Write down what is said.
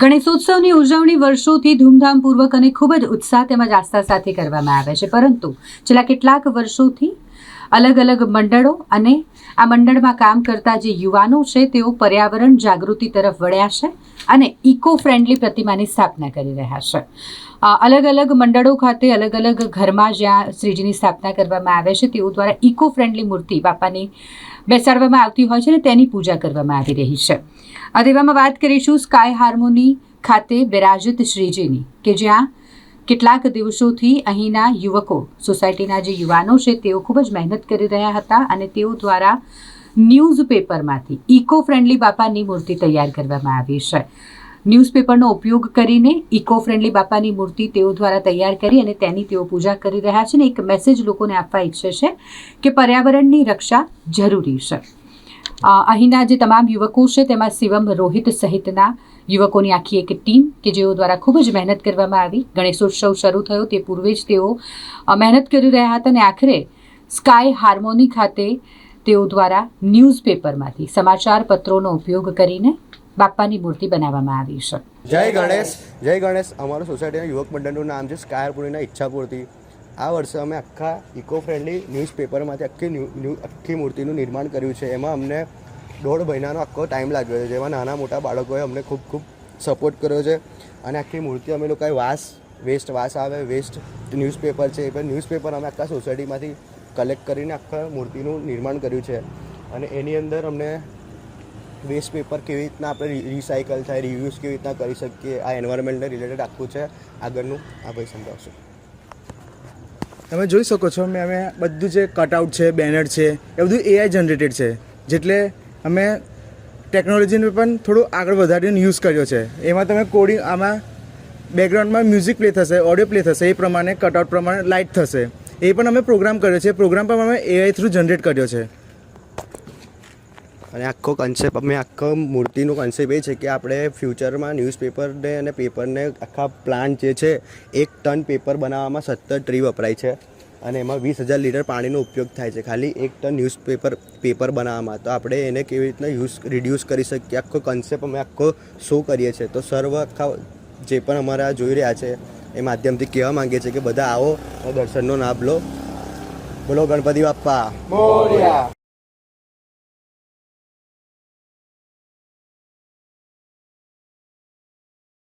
ગણેશોત્સવની ઉજવણી વર્ષોથી ધૂમધામપૂર્વક અને ખૂબ જ ઉત્સાહ તેમજ આસ્થા સાથે કરવામાં આવે છે, પરંતુ છેલ્લા કેટલાક વર્ષોથી અલગ અલગ મંડળો અને આ મંડળમાં કામ કરતા જે યુવાનો છે તેઓ પર્યાવરણ જાગૃતિ તરફ વળ્યા છે અને ઇકો ફ્રેન્ડલી પ્રતિમાની સ્થાપના કરી રહ્યા છે. અલગ અલગ મંડળો ખાતે અલગ અલગ ઘરમાં જ્યાં શ્રીજીની સ્થાપના કરવામાં આવે છે તેઓ દ્વારા ઇકો ફ્રેન્ડલી મૂર્તિ બાપાની બેસાડવામાં આવતી હોય છે અને તેની પૂજા કરવામાં આવી રહી છે. તેવામાં વાત કરીશું સ્કાય હાર્મોની ખાતે બિરાજિત શ્રીજીની, કે જ્યાં કેટલાક દિવસોથી અહીંના યુવકો, સોસાયટીના જે યુવાનો છે તેઓ ખૂબ જ મહેનત કરી રહ્યા હતા અને તેઓ દ્વારા ન્યૂઝપેપરમાંથી ઇકો ફ્રેન્ડલી બાપાની મૂર્તિ તૈયાર કરવામાં આવી છે. ન્યૂઝપેપરનો ઉપયોગ કરીને ઇકો ફ્રેન્ડલી બાપાની મૂર્તિ તેઓ દ્વારા તૈયાર કરી અને તેની તેઓ પૂજા કરી રહ્યા છે અને એક મેસેજ લોકોને આપવા ઈચ્છે છે કે પર્યાવરણની રક્ષા જરૂરી છે. અહીંના જે તમામ યુવકો છે તેમાં શિવમ રોહિત સહિતના યુવકોની આખી એક ટીમ કે જેઓ દ્વારા ખૂબ જ મહેનત કરવામાં આવી. ગણેશોત્સવ શરૂ થયો તે પૂર્વે જ તેઓ મહેનત કરી રહ્યા હતા અને આખરે સ્કાય હાર્મોની ખાતે તેઓ દ્વારા ન્યૂઝપેપરમાંથી સમાચાર પત્રોનો ઉપયોગ કરીને બાપાની મૂર્તિ બનાવવામાં આવી છે. જય ગણેશ, જય ગણેશ. અમારું સોસાયટીના યુવક મંડળનું નામ છે સ્કાય હાર્મોનીના ઈચ્છાપૂર્તિ. આ વર્ષે અમે આખા ઇકો ફ્રેન્ડલી ન્યૂઝપેપરમાંથી આખી મૂર્તિનું નિર્માણ કર્યું છે. એમાં અમને 1.5 મહિનાનો આખો ટાઈમ લાગ્યો છે, જેમાં નાના મોટા બાળકોએ અમને ખૂબ ખૂબ સપોર્ટ કર્યો છે. અને આખી મૂર્તિ અમે લોકોએ વેસ્ટ આવે, વેસ્ટ ન્યૂઝપેપર છે, એ પણ ન્યૂઝપેપર અમે આખા સોસાયટીમાંથી કલેક્ટ કરીને આખા મૂર્તિનું નિર્માણ કર્યું છે. અને એની અંદર અમને વેસ્ટ પેપર કેવી રીતના આપણે રિસાયકલ થાય, રિયુઝ કેવી રીતના કરી શકીએ, આ એન્વાયરમેન્ટને રિલેટેડ આખું છે આગળનું. આ ભાઈ સમજાવશો. તમે જોઈ શકો છો અમે બધું જે કટઆઉટ છે, બેનર છે, એ બધું AI જનરેટેડ છે. જેટલે અમે ટેકનોલોજીને પણ થોડું આગળ વધારીને યુઝ કર્યો છે. એમાં તમે કોડિંગ, આમાં બેકગ્રાઉન્ડમાં મ્યુઝિક પ્લે થશે, ઓડિયો પ્લે થશે, એ પ્રમાણે કટઆઉટ પ્રમાણે લાઇટ થશે. એ પણ અમે પ્રોગ્રામ કર્યો છે. પ્રોગ્રામ પણ અમે AI થ્રુ જનરેટ કર્યો છે. અને આખો કન્સેપ્ટ, અમે આખો મૂર્તિનો કન્સેપ્ટ એ છે કે આપણે ફ્યુચરમાં ન્યૂઝપેપરને અને પેપરને આખા પ્લાન્ટ જે છે 1 ટન પેપર બનાવવામાં 17 ટ્રી વપરાય છે અને એમાં 20,000 લીટર પાણીનો ઉપયોગ થાય છે ખાલી 1 ટન પેપર બનાવવામાં. તો આપણે એને કેવી રીતના રિડ્યુસ કરી શકીએ, આખો કન્સેપ્ટ અમે આખો શો કરીએ છીએ. તો સર્વ આખા જે પણ અમારા જોઈ રહ્યા છે એ માધ્યમથી કહેવા માંગીએ છીએ કે બધા આવો અને દર્શનનો લાભ લો. બોલો ગણપતિ બાપ્પા મોરયા.